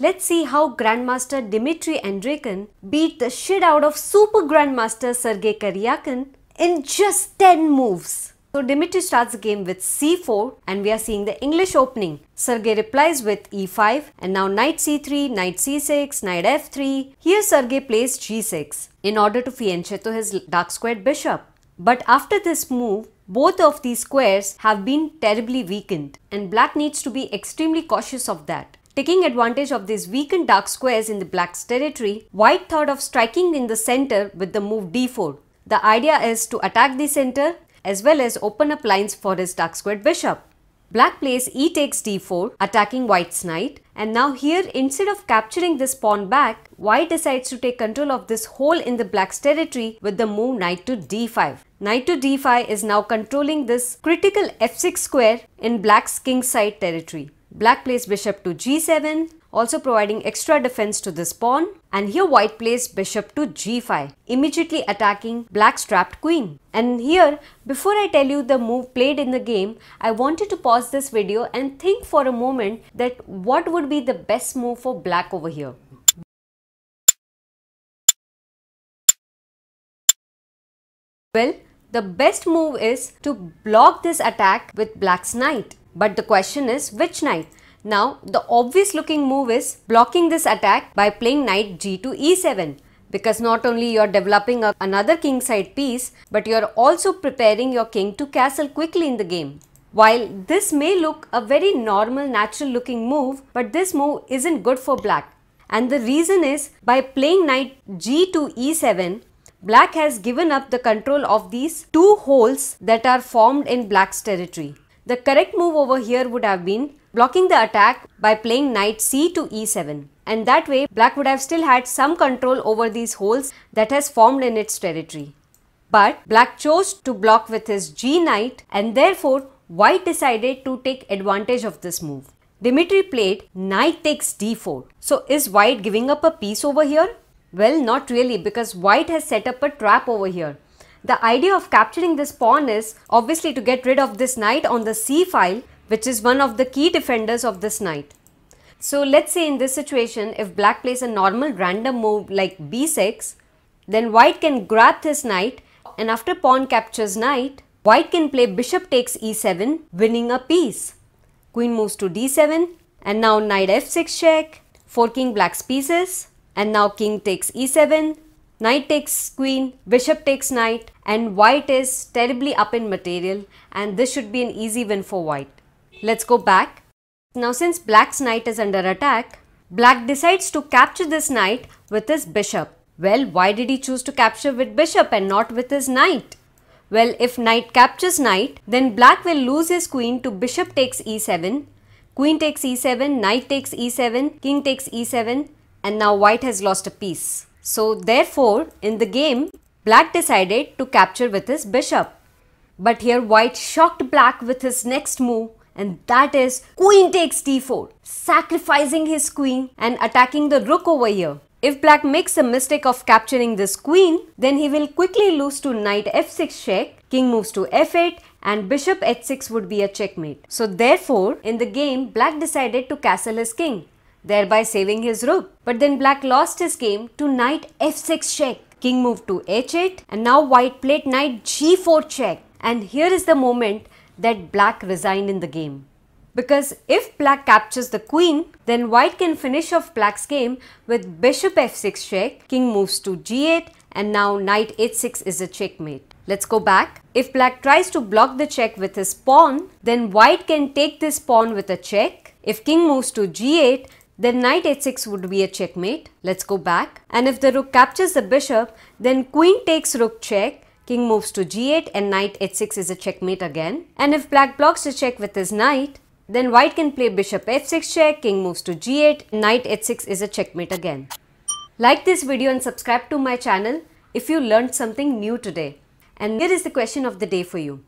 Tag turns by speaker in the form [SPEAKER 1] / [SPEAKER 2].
[SPEAKER 1] let's see how Grandmaster Dmitry Andreikin beat the shit out of Super Grandmaster Sergey Karjakin in just 10 moves. So Dmitry starts the game with c4 and we are seeing the English opening. Sergey replies with e5 and now knight c3, knight c6, knight f3. Here Sergey plays g6 in order to fianchetto his dark squared bishop. But after this move, both of these squares have been terribly weakened and black needs to be extremely cautious of that. Taking advantage of these weakened dark squares in the black's territory, white thought of striking in the center with the move d4. The idea is to attack the center as well as open up lines for his dark squared bishop. Black plays e takes d4, attacking white's knight, and now here instead of capturing this pawn back, white decides to take control of this hole in the black's territory with the move knight to d5. Knight to d5 is now controlling this critical f6 square in black's king side territory. Black plays bishop to g7, also providing extra defense to this pawn, and here white plays bishop to g5, immediately attacking black's trapped queen. And here, before I tell you the move played in the game, I wanted to pause this video and think for a moment that what would be the best move for black over here. Well, the best move is to block this attack with black's knight. But the question is, which knight? Now, the obvious looking move is blocking this attack by playing knight g to e7, because not only you are developing another king side piece, but you are also preparing your king to castle quickly in the game. While this may look a very normal, natural looking move, but this move isn't good for black. And the reason is, by playing knight g to e7, black has given up the control of these two holes that are formed in black's territory. The correct move over here would have been blocking the attack by playing knight c to e7, and that way black would have still had some control over these holes that has formed in its territory. But black chose to block with his g knight, and therefore white decided to take advantage of this move. Dmitry played knight takes d4. So is white giving up a piece over here? Well, not really, because white has set up a trap over here. The idea of capturing this pawn is obviously to get rid of this knight on the c file, which is one of the key defenders of this knight. So let's say in this situation, if black plays a normal random move like b6, then white can grab this knight, and after pawn captures knight, white can play bishop takes e7, winning a piece. Queen moves to d7, and now knight f6 check, forking black's pieces, and now king takes e7, knight takes queen, bishop takes knight, and white is terribly up in material, and this should be an easy win for white. Let's go back. Now since black's knight is under attack, black decides to capture this knight with his bishop. Well, why did he choose to capture with bishop and not with his knight? Well, if knight captures knight, then black will lose his queen to bishop takes e7, queen takes e7, knight takes e7, king takes e7, and now white has lost a piece. So therefore, in the game, black decided to capture with his bishop. But here white shocked black with his next move, and that is queen takes d4, sacrificing his queen and attacking the rook over here. If black makes the mistake of capturing this queen, then he will quickly lose to knight f6 check, king moves to f8, and bishop h6 would be a checkmate. So therefore, in the game, black decided to castle his king, thereby saving his rook. But then black lost his game to knight f6 check, king moved to h8, and now white played knight g4 check. And here is the moment that black resigned in the game. Because if black captures the queen, then white can finish off black's game with bishop f6 check, king moves to g8, and now knight h6 is a checkmate. Let's go back. If black tries to block the check with his pawn, then white can take this pawn with a check. If king moves to g8, then knight h6 would be a checkmate. Let's go back. And if the rook captures the bishop, then queen takes rook check, king moves to g8, and knight h6 is a checkmate again. And if black blocks the check with his knight, then white can play bishop f6 check, king moves to g8, knight h6 is a checkmate again. Like this video and subscribe to my channel if you learned something new today. And here is the question of the day for you.